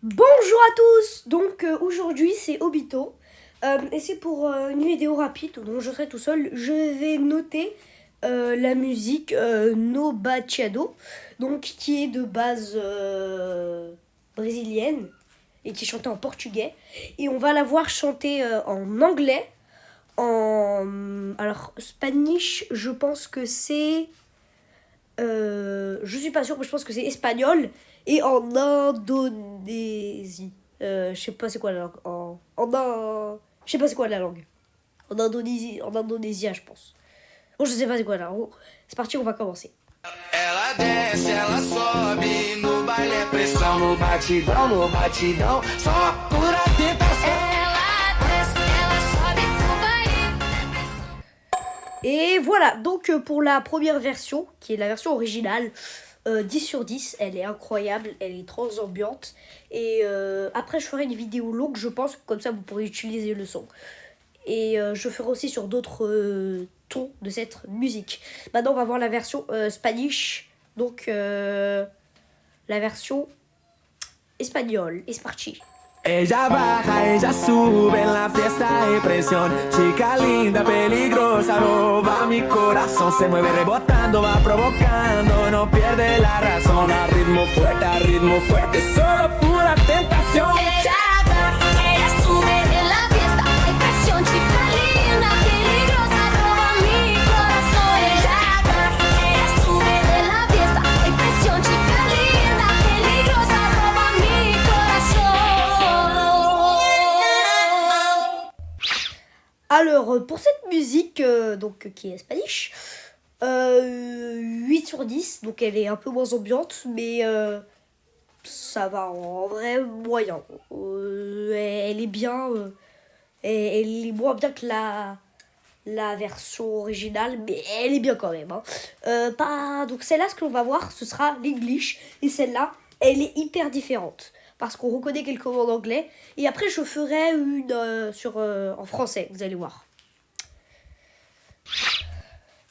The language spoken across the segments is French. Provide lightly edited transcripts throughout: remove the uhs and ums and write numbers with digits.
Bonjour à tous. Donc aujourd'hui c'est Obito et c'est pour une vidéo rapide dont je serai tout seul. Je vais noter la musique No Baciado, donc qui est de base brésilienne et qui est chantée en portugais, et on va la voir chanter en anglais, alors Spanish, je pense que c'est je suis pas sûre, mais je pense que c'est espagnol, et en Indonésie. Je sais pas c'est quoi la langue. Je sais pas c'est quoi la langue. En Indonésie, en indonésien, je pense. Bon, je sais pas c'est quoi là. Bon, c'est parti, on va commencer. Ela desce, ela sobe, no baile é pressão, no batidão, só pura tentação. Et voilà, donc pour la première version, qui est la version originale, 10 sur 10, elle est incroyable, elle est trop ambiante. Et après, je ferai une vidéo longue, je pense, comme ça vous pourrez utiliser le son. Et je ferai aussi sur d'autres tons de cette musique. Maintenant, on va voir la version Spanish, donc la version espagnole. Es parti. Ella baja, ella sube en la fiesta hay presión. Chica linda, peligrosa, roba mi corazón. Se mueve rebotando, va provocando, no pierde la razón. A ritmo fuerte, solo pura tentación. Ella baja, ella sube en la fiesta hay presión. Chica linda, peligrosa, roba mi corazón. Ella baja, ella sube en la fiesta hay presión. Chica linda, peligrosa, roba mi corazón. Alors, pour cette musique, donc, qui est Spanish, 8 sur 10, donc elle est un peu moins ambiante, mais ça va, en vrai moyen. Elle est bien, elle est moins bien que la version originale, mais elle est bien quand même. Hein. Donc celle-là, ce que l'on va voir, ce sera l'English, et celle-là, elle est hyper différente, parce qu'on reconnaît quelques mots en anglais, et après je ferai une en français, vous allez voir.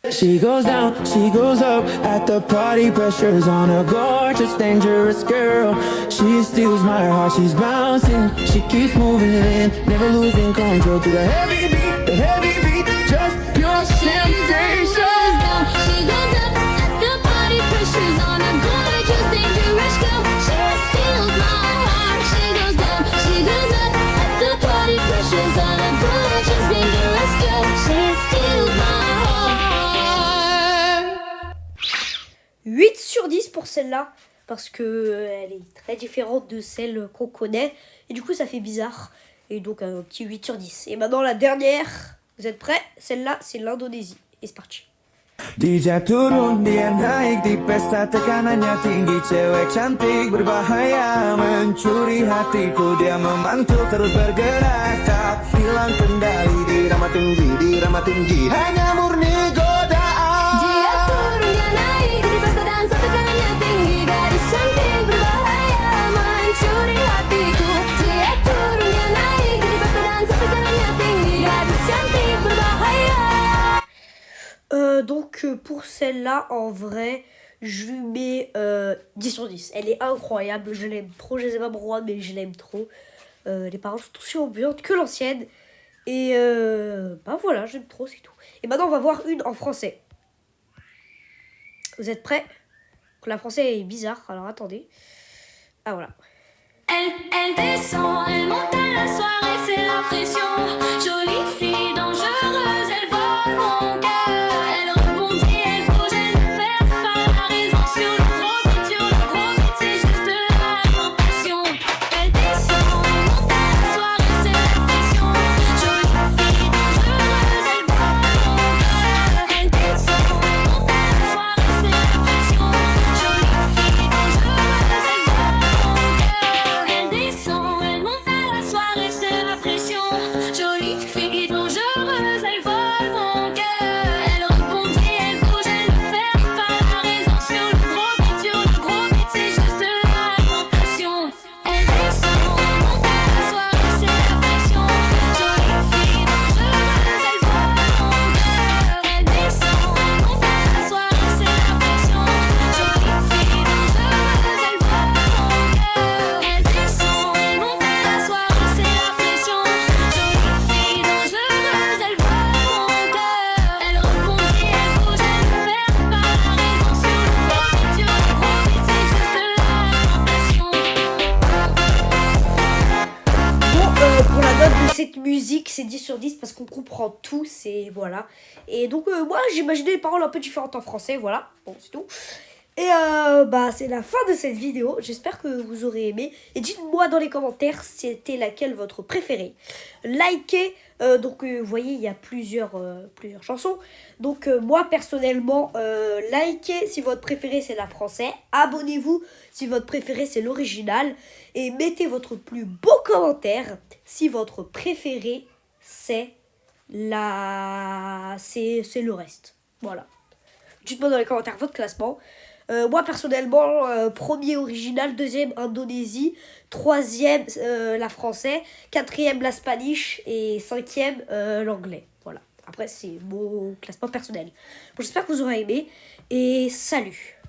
She goes down, she goes up at the party, pressure's on a gorgeous, dangerous girl. She steals my heart, she's bouncing, she keeps moving in, never losing control to the heavy beat, just pure sensation. She goes up at the party, pressure's on a gorgeous, dangerous girl. She steals my heart. She goes down, she goes up at the party, pressure's on a gorgeous, dangerous girl. She steals my heart. 8 sur 10 pour celle-là, parce que elle est très différente de celle qu'on connaît, et du coup ça fait bizarre, et donc un petit 8 sur 10. Et maintenant la dernière, vous êtes prêts? Celle-là c'est l'Indonésie, et c'est parti. Dia turun, dia naik di pesta, tekanannya tinggi, cewek cantik berbahaya mencuri hatiku. Dia memantul terus bergerak, tak hilang kendali, dirama tinggi, hanya murni godaan. Dia turun, dia naik di pesta dan tekanannya tinggi, gadis cantik berbahaya mencuri hatiku. Dia turun, dia naik di pesta dan tekanannya tinggi, gadis cantik berbahaya. Donc pour celle-là, en vrai, je lui mets 10 sur 10. Elle est incroyable, je l'aime trop, je sais pas pourquoi, mais je l'aime trop. Les paroles sont aussi ambiantes que l'ancienne. Et bah voilà, j'aime trop, c'est tout. Et maintenant, on va voir une en français. Vous êtes prêts? La français est bizarre, alors attendez. Ah voilà. Elle descend, elle monte à la soirée, c'est la pression. Jolie fille dangereuse, elle vole mon cœur. Elle rebondit, elle bouge, elle ne perd pas la raison. Sur le gros beat, c'est juste la passion. Elle descend, elle monte à la soirée, c'est la pression. Jolie fille dangereuse, elle vole mon cœur. Elle descend, elle monte à la soirée, c'est la pression. Jolie fille dangereuse, elle vole mon cœur. Elle descend, elle monte. cette musique, c'est 10 sur 10 parce qu'on comprend tout, c'est voilà. Et donc moi j'imaginais les paroles un peu différentes en français, voilà, bon c'est tout. Et bah c'est la fin de cette vidéo, j'espère que vous aurez aimé. Et dites-moi dans les commentaires c'était laquelle votre préférée. Likez, donc vous voyez il y a plusieurs chansons. Donc moi personnellement, likez si votre préférée c'est la française. Abonnez-vous si votre préférée c'est l'original. Et mettez votre plus beau commentaire si votre préférée c'est c'est le reste. Voilà. Dites-moi dans les commentaires votre classement. Moi personnellement, premier original, deuxième Indonésie, troisième la français, quatrième la Spanish et cinquième l'anglais. Voilà. Après c'est mon classement personnel. Bon, j'espère que vous aurez aimé et salut.